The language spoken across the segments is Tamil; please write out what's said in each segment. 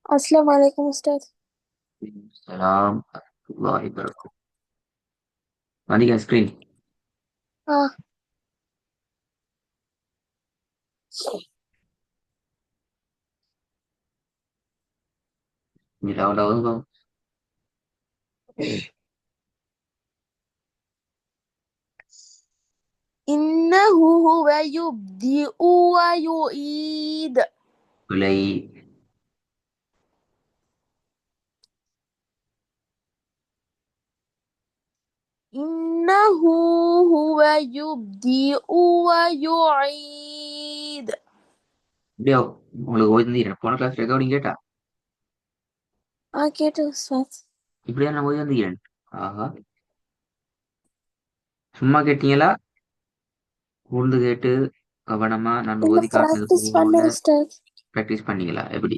السلام عليكم أستاذ. السلام ورحمة الله وبركاته. ما عندك آيس كريم؟ آه. لا لا لا. إنه هو يبدئ ويعيد. قليل. إنه هو يبدئ ويعيد. இப்படியா உங்களுக்கு ஓய்ந்தீரன் போன கிளாஸ் ரெக்கார்டிங் கேட்டா கேட்டு أستاذ. இப்படியா நான் ஓய்ந்தீரன். ஆஹா, சும்மா கேட்டீங்களா? கூர்ந்து கேட்டு கவனமா நான் இல்ல ஓதி காட்டினது practice பண்ண போல أستاذ. ப்ராக்டிஸ் பண்ணீங்களா? எப்படி?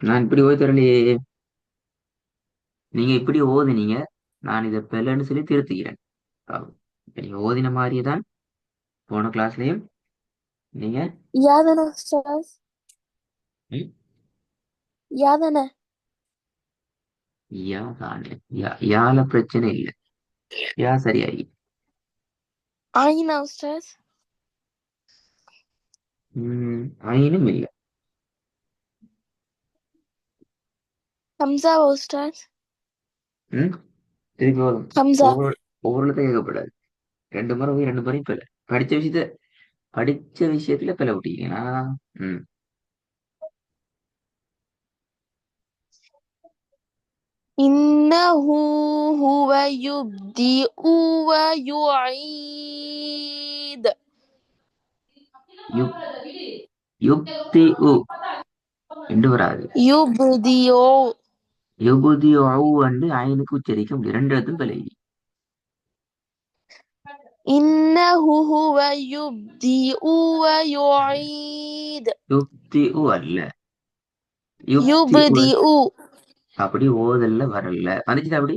நான் இப்படி ஓதி தரலையே. நீங்க இப்படி ஓதுனீங்க, நான் இதை பெல்லன்னு சொல்லி திருத்திக்கிறேன். இப்ப நீங்க ஓதின மாதிரியே தான் போன கிளாஸ்லயும் நீங்க. ياذنا أستاذ. ம், ياذنا. யா தானே, யால பிரச்சனை இல்லை. யா சரியாயி. عين أستاذ. ஆயினும் இல்லை. حمزة أستاذ. ம் திருப்பி வரும். حمزة. ஒவ்வொரு ஒவ்வொரு இடத்தையும் கேட்கப்படாது. ரெண்டு முறை போய் ரெண்டு முறையும் பிழை. படிச்ச விஷயத்துல பிழை விட்டீங்கன்னா. ம் إنه هو يبدئ ويعيد. யுக் யுக்தி உ ரெண்டு வராது. يبدئ. யுபுதி வந்து ஐனுக்கு உச்சரிக்க முடியும். ரெண்டு இடத்தும் பிழை. إنه هو يبدئ ويعيد. யுக்தி உ அல்ல, யுக்தி உ. يبدئ. அப்படி ஓதல்ல வரல வந்துச்சு அப்படி.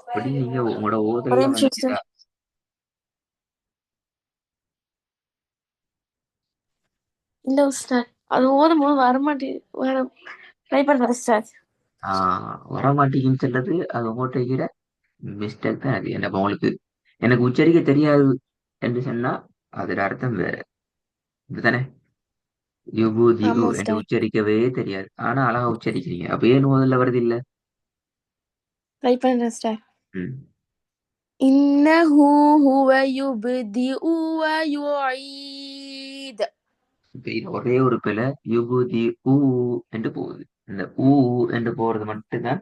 அப்படி நீங்க உங்களோட ஒரே ஓதல்ல நிமிஷம் வந்துச்சுதா? சார். இல்ல சார், அது ஓதும் போது வரமாட்டேங்குது. ட்ரை பண்ணுறேன் சார். வரமாட்டேங்குன்னு சொல்றது அது உங்கள்கிட்ட மிஸ்டேக் தான். அது என்ன உங்களுக்கு எனக்கு உச்சரிக்க தெரியாது என்று சொன்னா அதோட அர்த்தம் வேற. இதுதானே? யுபூதிஉ ஆமா என்று சார். உச்சரிக்கவே தெரியாது, ஆனா அழகா உச்சரிக்கிறீங்க. அப்ப ஏன் முதல்ல வருது இல்ல? ட்ரை பண்ணுறேன் சார். ம் إنه هو يبدئ ويعيد. இப்ப இது ஒரே ஒரு பிழை. யுபூதி ஊ என்று போகுது. இந்த ஊ என்று போறது மட்டும்தான்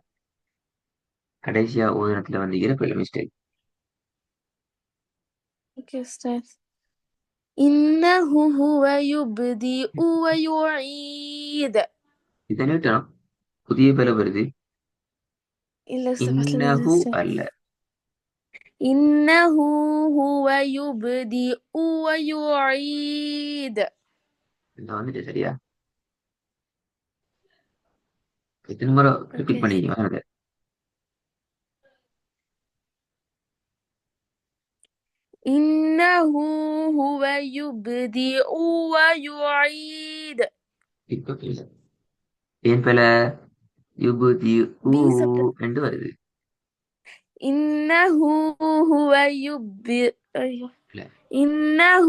கடைசியா ஓதனத்துல வந்திருக்கிற பிழை, மிஸ்டேக். Okay sir. إنه هو يبدئ ويعيد. இதை நீட்டணும். புதிய பிழை வருது. இல்ல சார், ஃபர்ஸ்ட்ல இன்னஹு சார். அல்ல. إنه هو يبدئ ويعيد. இந்த வந்துட்டு சரியா? எத்தனை முறை ஓகே. ரிப்பீட் பண்ணிக்கிறீங்க? إنه هو يبدئ ويعيد. இப்ப பிழை. ஏன் பிழை? யுபூதி ஊ பி சாப்டர். என்று வருது. إنه هو يبدئ. أيوه. பிழை. إنه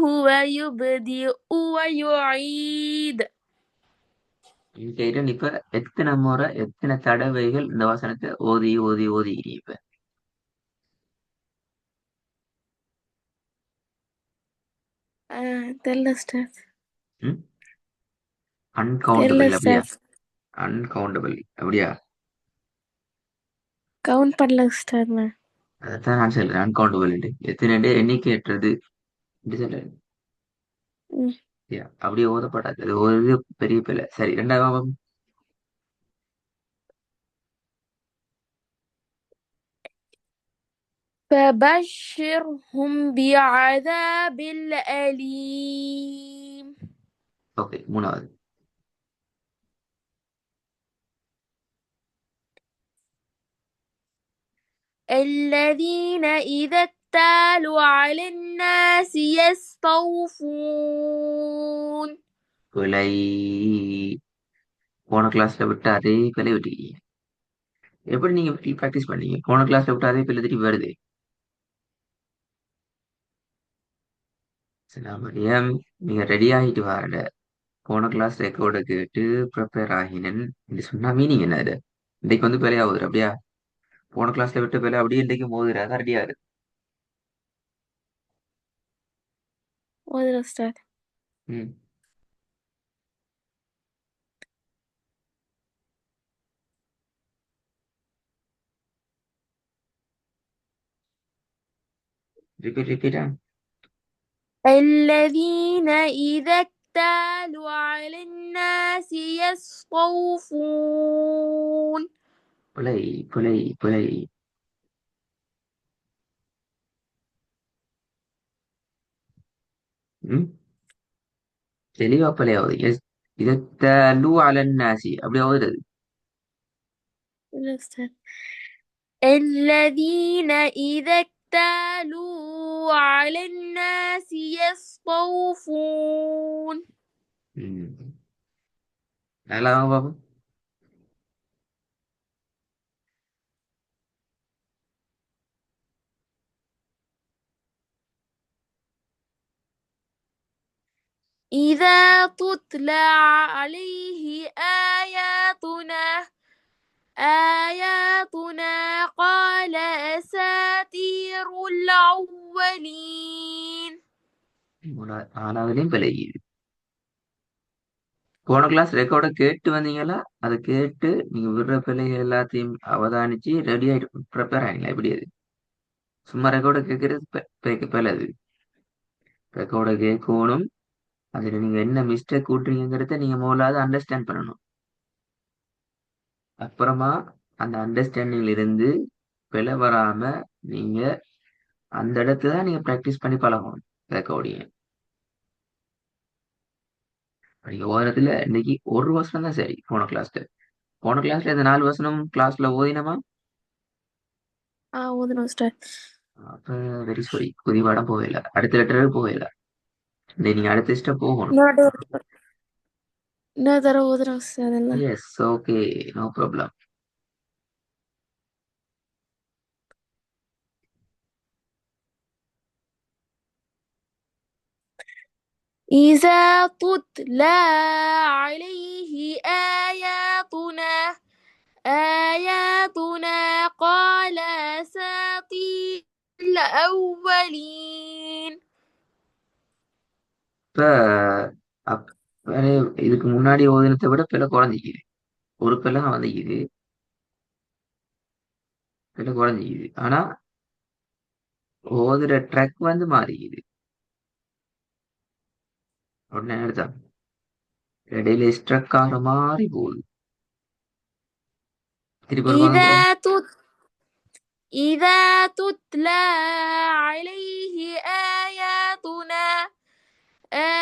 هو يبدئ ويعيد. கேட்டேன். இப்ப எத்தனை முறை எத்தனை தடவைகள் இந்த வசனத்தை ஓதி ஓதி ஓதிக்கிறீங்க இப்ப? தெரியல சார். ம் தெரியல அன்கவுண்டபிள் அப்படியா? சார். அன்கவுண்டபிள் அப்படியா? கவுண்ட் பண்ணல சார் நான். அதைத்தான் நான் சொல்றேன். அன்கவுண்டபிள் எத்தனை எண்ணிக்கையற்றது அப்படி சொல்றேன். ம். சரியா? அப்படியே ஓதப்படாது. அது ஒரு இது பெரிய பிள்ளை. சரி, ரெண்டாவது. فبشرهم بعذاب أليم. ஓகே, மூணாவது. الذين إذا اكتالوا على الناس يستوفون. பிழை. போன கிளாஸ்ல விட்டு அதே பிழை விட்டீங்க. எப்படி நீங்க ப்ராக்டிஸ் பண்ணீங்க? போன கிளாஸ்ல விட்டு அதே பிள்ளை திருப்பி வருது. சரி, மரியம், நீங்க ரெடி ஆகிட்டு வாரட. போன கிளாஸ் ரெக்கார்டை கேட்டு ப்ரிப்பேர் ஆகினேன் என்று சொன்னா மீனிங் என்ன இது? இன்னைக்கு வந்து பிழை ஆகுது அப்படியா? போன கிளாஸ்ல விட்டு பிழை அப்படியே இன்னைக்கு மோதுற அதான் ரெடியா இருக்கு. ஓதுறேன் உஸ்தாத். ம். ரிப்பீட்டா. الذين إذا اكتالوا على الناس يستوفون. பிழை, பிழை, பிழை. ம். தெளிவா பிழை ஆகுது. எஸ். இதத்தலு அலன்னாசி அப்படி ஆகுது. الأستاذ. الذين إذا اكتالوا على الناس يستوفون. ம். நல்லா பாப்போம். إذا تتلى عليه آياتنا قال أساطير الأولين. ஆனாவதுலயும் பிழை. போன கிளாஸ் ரெக்கார்டை கேட்டு வந்தீங்களா? அதை கேட்டு நீங்க விடுற பிள்ளைகள் எல்லாத்தையும் அவதானிச்சு ரெடி ஆயிட்டு ப்ரிப்பேர் ஆனீங்களா? எப்படி அது? சும்மா ரெக்கார்டை கேட்கறது பிழை அது. ரெக்கார்டை கேட்கணும். அதுல நீங்க என்ன மிஸ்டேக் கூட்டுறீங்கிறத நீங்க முதலாவது அண்டர்ஸ்டாண்ட் பண்ணணும். அப்புறமா அந்த அண்டர்ஸ்டாண்டிங்ல இருந்து பிழை வராம நீங்க அந்த இடத்துல தான் நீங்க ப்ராக்டிஸ் பண்ணி பழகணும் ரெக்கார்டிங்க. நீங்க ஓரத்துல இன்னைக்கு ஒரு வருஷம் தான் சரி. போன கிளாஸ்ல இந்த 4 வருஷம் கிளாஸ்ல ஓதினமா? ஓதுறேன் أستاذ. அப்ப வெரி சாரி, புதிய பாடம் போகல, அடுத்த லெட்டருக்கு போகல. நீங்க அடுத்த ஸ்டெப் போகணும். இன்னொரு தடவை ஓதுறேன் أستاذ எல்லாம். Yes, okay, no problem. إذا تتلى عليه آياتنا قال أساطير الأولين. இப்ப அப் இதுக்கு முன்னாடி ஓதினத்தை விட பிள்ளை குறைஞ்சிக்குது. ஒரு பிள்ளை வந்துக்குது, பிள்ளை குறைஞ்சிக்குது. ஆனா ஓதுற ட்ராக் வந்து மாறிக்குது. உடனே எடுத்தா இடையில ஸ்ட்ரக் ஆகிற மாதிரி போகுது. திருப்பி ஒரு பாகம் إذا تت إذا تتلى عليه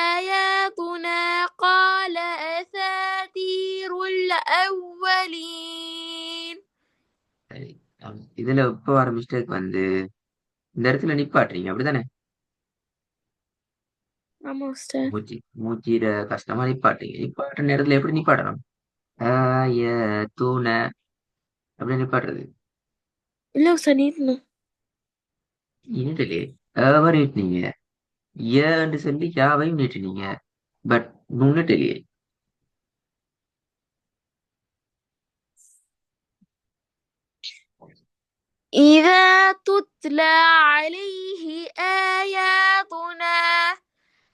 آياتنا قال أساطير الأولين. சரி. இதுல இப்ப வர மிஸ்டேக் வந்து இந்த இடத்துல நிப்பாட்டுறீங்க அப்படிதானே? ஆமா உஸ்தாத். மூச்சிட கஷ்டமா நிப்பாட்டுறீங்க. நிப்பாட்டுற நேரத்துல எப்படி நிப்பாட்டணும்? தூண அப்படி நிப்பாட்டுறது. இல்ல உஸ்தாத் நீட்டணும். நீட்டலே நீட்டினீங்க. ஏன்னு சொல்லி யாவையும் நீட்டினீங்க. பட் நுண்ணிட்டலையே. إذا تتلى عليه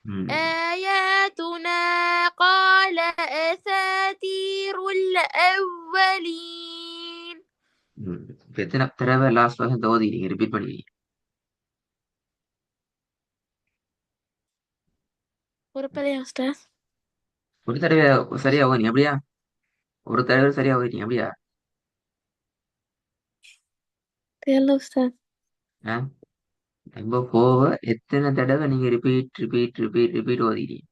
ம். آياتنا قال أساطير الأولين. ம். இப்ப எத்தனை தடவை லாஸ்ட் வருஷம் ஓதிக்கிறீங்க, ரிப்பீட் பண்ணிக்கிறீங்க? ஒரு பதையா உஸ்தாத்? ஒரு தடவை சரியா ஓதினீங்க அப்படியா? ஒரு தடவை சரியா ஓதினீங்க அப்படியா? தெரியல உஸ்தாத். ஆ? ரொம்ப போக எத்தனை தடவை நீங்க ரிப்பீட் ரிப்பீட் ரிப்பீட் ரிப்பீட் ஓதிக்கிறீங்க?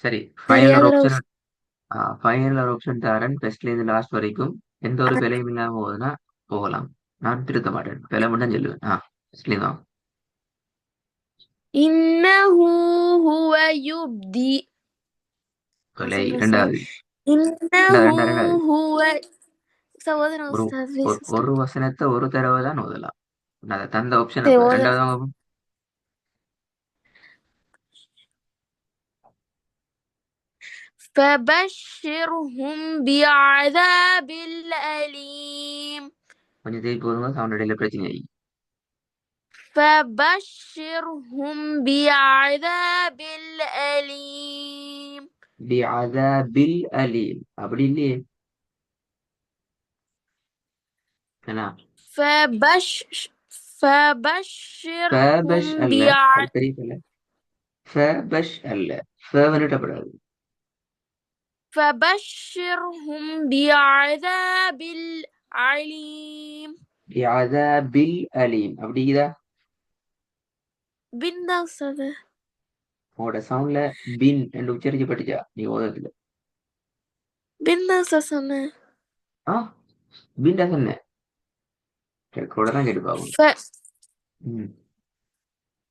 சரி, ஃபைனல் ஒரு தெரியாத ஆப்ஷன். ஃபைனல் ஒரு ஆப்ஷன் தரேன். ஃபர்ஸ்ட்ல இருந்து லாஸ்ட் வரைக்கும் எந்த ஒரு பிழையும் இல்லாம போகுதுன்னா போகலாம். நான் திருத்த மாட்டேன், பிழை மட்டும் சொல்லுவேன். சொல்லிதான். إنه هو يبدي. பிழை. أصلا أستاذ. இரண்டாவது. إنه ரெண்டாவது. هو سوادنا ஒரு أستاذ ஒரு بليز أستاذ. ஒரு வசனத்தை ஒரு தடவை தான் ஓதலாம். நான் அதை தந்த ஆப்ஷன் அப்ப سوادنا. ரெண்டாவது. فبشرهم بعذاب أليم. கொஞ்சம் தேடி போதுங்க, சவுண்ட் இடையில பிரச்சனை ஆகி. فبشرهم بعذاب أليم. பிஅதாபில் அலீம் அப்படி இல்லையே. என்ன? فبش ஃபபஷ் فبشرهم அல்ல, அது பெரிய பிள்ளை. ஃபபஷ் அல்ல, ஃபவனிட்டப்படாது. فبشرهم بعذاب عليم. பிஅதாபில் அலீம் அப்படிதா. بندا أستاذ. உங்களோட சவுண்ட்ல பின் என்று உச்சரிக்கப்பட்டுச்சா நீ ஓதத்துல? بندا أستاذ. ஆ பின்டா சொன்னேன். கூட தான் கேட்டு பாக்கணும். ம்.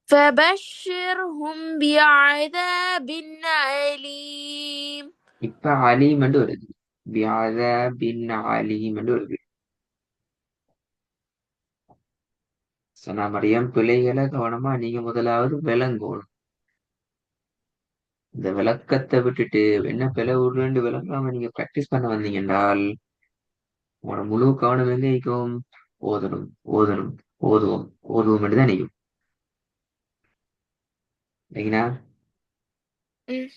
فبشرهم بعذاب أليم. இப்ப அலீம் என்று வருது. பிஅதாபின் அலீம் என்று வருது. சொன்னா மரியம், பிள்ளைகளை கவனமா நீங்க முதலாவது விளங்கணும். இந்த விளக்கத்தை விட்டுட்டு என்ன பிழை உருண்டு விளங்காம நீங்க பிராக்டிஸ் பண்ண வந்தீங்க என்றால் உங்களோட முழு கவனம் எங்க நிற்கும்? ஓதணும், ஓதணும், ஓதுவோம், ஓதுவோம் மட்டும்தான் நிற்கும். இல்லைங்களா? ம்.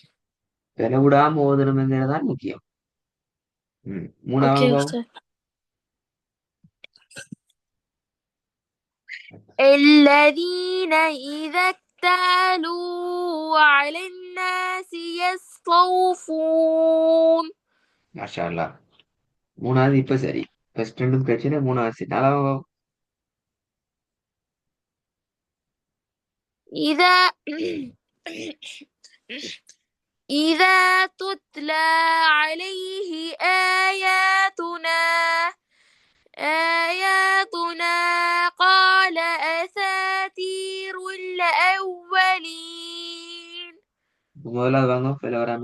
பிழை விடாம ஓதணும்ங்கிறதான் முக்கியம். மூணாவது أوكي பாவம். أستاذ. الذين إذا اكتالوا على الناس يستوفون. மாஷா அல்லாஹ். மூணாவது இப்ப சரி. ஃபர்ஸ்ட் ரெண்டும் பிரச்சனை, மூணாவது சரி. நாலாவது பாவம். إذا إذا تتلى عليه آياتنا قال أساطير الأولين. முதலாவது வாங்க, பிழை வராம.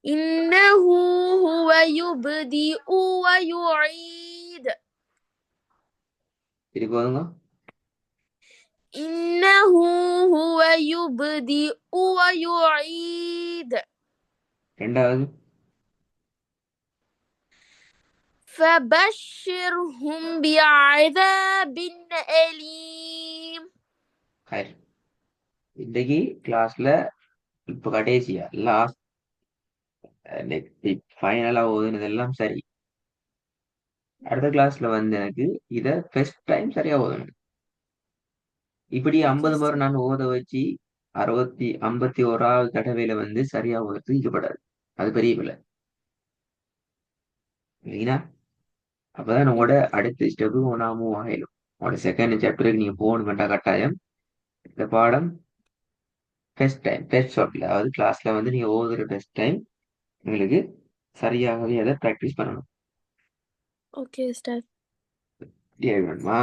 إنه هو يبدئ ويعيد. திருப்பி போதுங்க. إنه هو يبدئ ويعيد. ரெண்டாவது. فبشرهم بعذاب أليم. ஹைர். இன்னைக்கு கிளாஸ்ல இப்ப கடைசியா லாஸ்ட் ஃபைனலா ஓதுனது எல்லாம் சரி. அடுத்த கிளாஸ்ல வந்து எனக்கு இத ஃபர்ஸ்ட் டைம் சரியா ஓதணும். இப்படி 50 முறை நான் ஓத வச்சு 51வது தடவையில வந்து சரியா ஓதுறது இருக்கப்படாது. அது பெரிய பிள்ளை. இல்லைங்களா? அப்பதான் உங்களோட அடுத்த ஸ்டெப்பு ஒன்றா மூவ் ஆகிடும். உங்களோட செகண்ட் சாப்டருக்கு நீங்க போகணுமெண்டா கட்டாயம் இந்த பாடம் ஃபர்ஸ்ட் டைம் ஃபர்ஸ்ட் ஷாட்ல, அதாவது கிளாஸ்ல வந்து நீங்க ஓதுற ஃபர்ஸ்ட் டைம் உங்களுக்கு சரியாகவே அதை ப்ராக்டிஸ் பண்ணணும். أوكي أستاذ. வேணுமா?